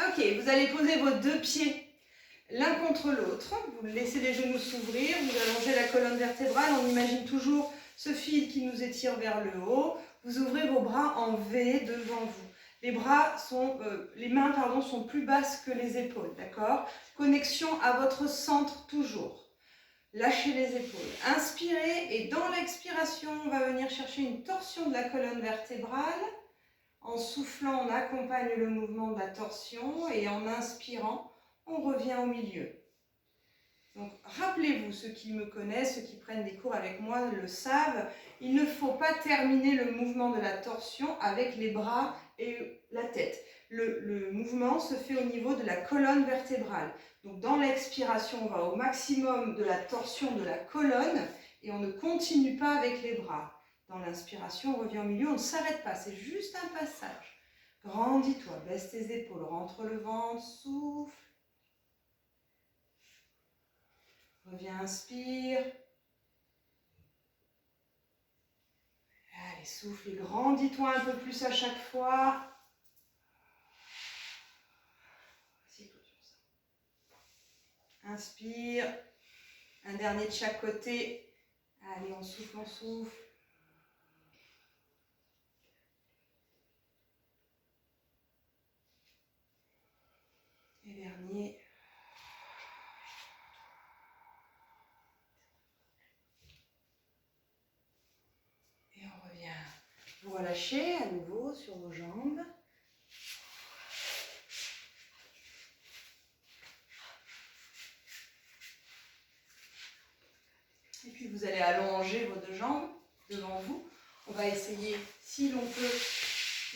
Ok, vous allez poser vos deux pieds l'un contre l'autre. Vous laissez les genoux s'ouvrir, vous allongez la colonne vertébrale. On imagine toujours ce fil qui nous étire vers le haut. Vous ouvrez vos bras en V devant vous. Les mains sont plus basses que les épaules, d'accord? Connexion à votre centre toujours. Lâchez les épaules. Inspirez et dans l'expiration, on va venir chercher une torsion de la colonne vertébrale. En soufflant, on accompagne le mouvement de la torsion et en inspirant, on revient au milieu. Donc, rappelez-vous, ceux qui me connaissent, ceux qui prennent des cours avec moi le savent, il ne faut pas terminer le mouvement de la torsion avec les bras et la tête. Le mouvement se fait au niveau de la colonne vertébrale. Donc, dans l'expiration, on va au maximum de la torsion de la colonne et on ne continue pas avec les bras. Dans l'inspiration, on revient au milieu, on ne s'arrête pas, c'est juste un passage. Grandis-toi, baisse tes épaules, rentre le ventre, souffle. Reviens, inspire. Allez, souffle et grandis-toi un peu plus à chaque fois. Inspire. Un dernier de chaque côté. Allez, on souffle, on souffle. Et dernier. Et on revient. Vous relâchez à nouveau sur vos jambes. Et puis vous allez allonger vos deux jambes devant vous. On va essayer, si l'on peut,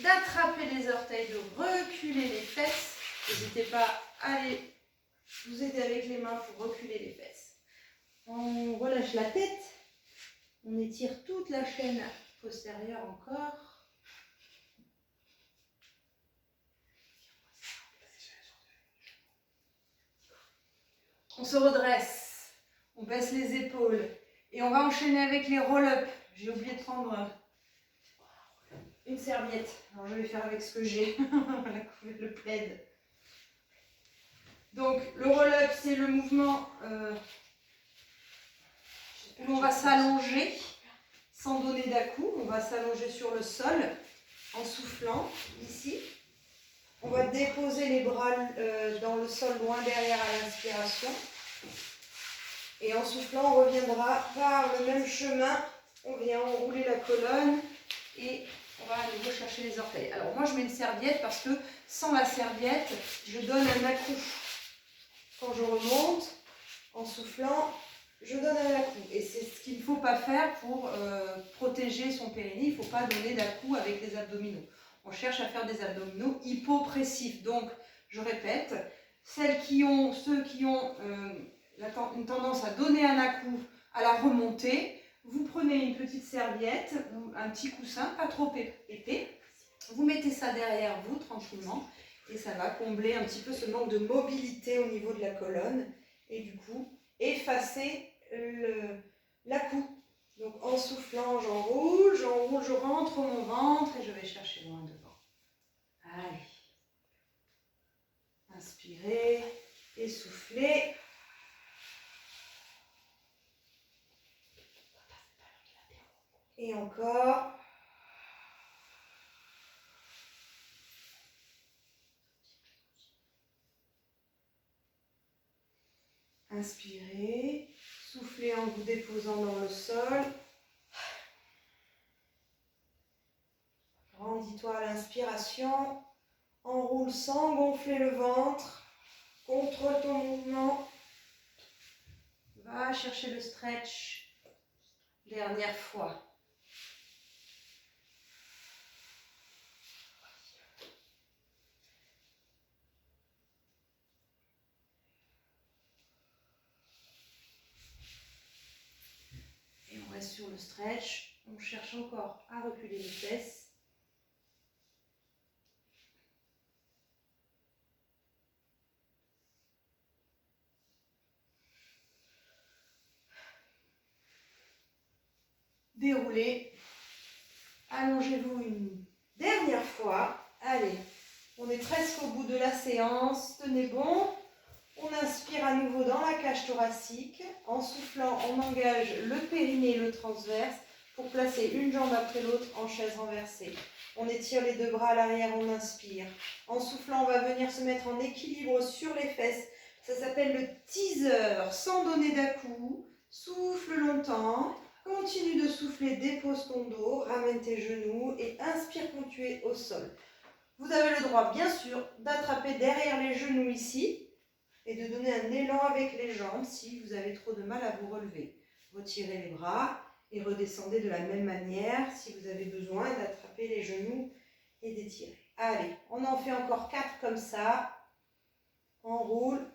d'attraper les orteils, de reculer les fesses. N'hésitez pas à aller vous aider avec les mains pour reculer les fesses. On relâche la tête. On étire toute la chaîne postérieure encore. On se redresse. On baisse les épaules. Et on va enchaîner avec les roll-up. J'ai oublié de prendre une serviette. Alors je vais faire avec ce que j'ai. Le plaid. Donc le roll-up, c'est le mouvement où on va s'allonger sans donner d'à-coups. On va s'allonger sur le sol en soufflant ici. On va déposer les bras dans le sol loin derrière à l'inspiration. Et en soufflant, on reviendra par le même chemin. On vient enrouler la colonne et on va à nouveau chercher les orteils. Alors moi, je mets une serviette parce que sans la serviette, je donne un à-coup. Quand je remonte, en soufflant, je donne un à-coup. Et c'est ce qu'il ne faut pas faire pour protéger son périnée. Il ne faut pas donner d'à-coup avec les abdominaux. On cherche à faire des abdominaux hypopressifs. Donc, je répète, ceux qui ont une tendance à donner un à-coup à la remontée, vous prenez une petite serviette ou un petit coussin, pas trop épais, vous mettez ça derrière vous tranquillement et ça va combler un petit peu ce manque de mobilité au niveau de la colonne et du coup effacer l'à-coup. Donc en soufflant, j'enroule, je rentre mon ventre et je vais chercher loin devant. Allez. Inspirez et soufflez. Et encore. Inspirez. Soufflez en vous déposant dans le sol. Grandis-toi à l'inspiration. Enroule sans gonfler le ventre. Contrôle ton mouvement. Va chercher le stretch. Dernière fois. Et on reste sur le stretch. On cherche encore à reculer les fesses. Déroulez. Allongez-vous une dernière fois. Allez. On est presque au bout de la séance. Tenez bon. On inspire à nouveau dans la cage thoracique. En soufflant, on engage le périnée et le transverse pour placer une jambe après l'autre en chaise renversée. On étire les deux bras à l'arrière, on inspire. En soufflant, on va venir se mettre en équilibre sur les fesses. Ça s'appelle le teaser, sans donner d'à-coups. Souffle longtemps. Continue de souffler, dépose ton dos, ramène tes genoux et inspire quand tu es au sol. Vous avez le droit, bien sûr, d'attraper derrière les genoux ici et de donner un élan avec les jambes si vous avez trop de mal à vous relever. Retirez les bras et redescendez de la même manière si vous avez besoin d'attraper les genoux et d'étirer. Allez, on en fait encore 4 comme ça. On roule.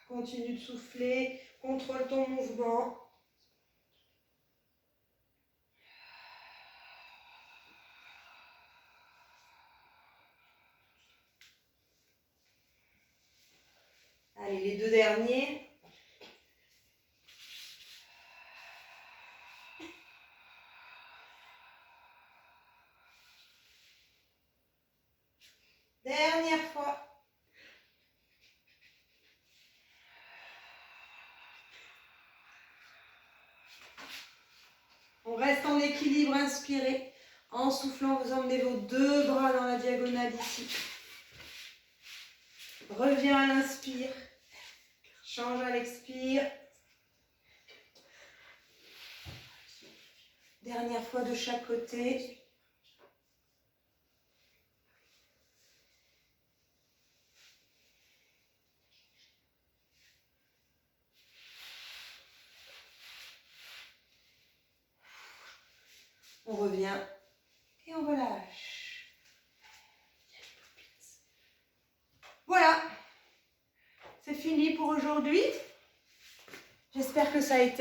Continue de souffler, contrôle ton mouvement. Allez, les 2 derniers. Dernière fois. On reste en équilibre, inspirez. En soufflant, vous emmenez vos 2 bras dans la diagonale ici. Reviens à l'inspire. Change à l'expire. Dernière fois de chaque côté. On revient et on relâche. Voilà, c'est fini pour aujourd'hui. J'espère que ça a été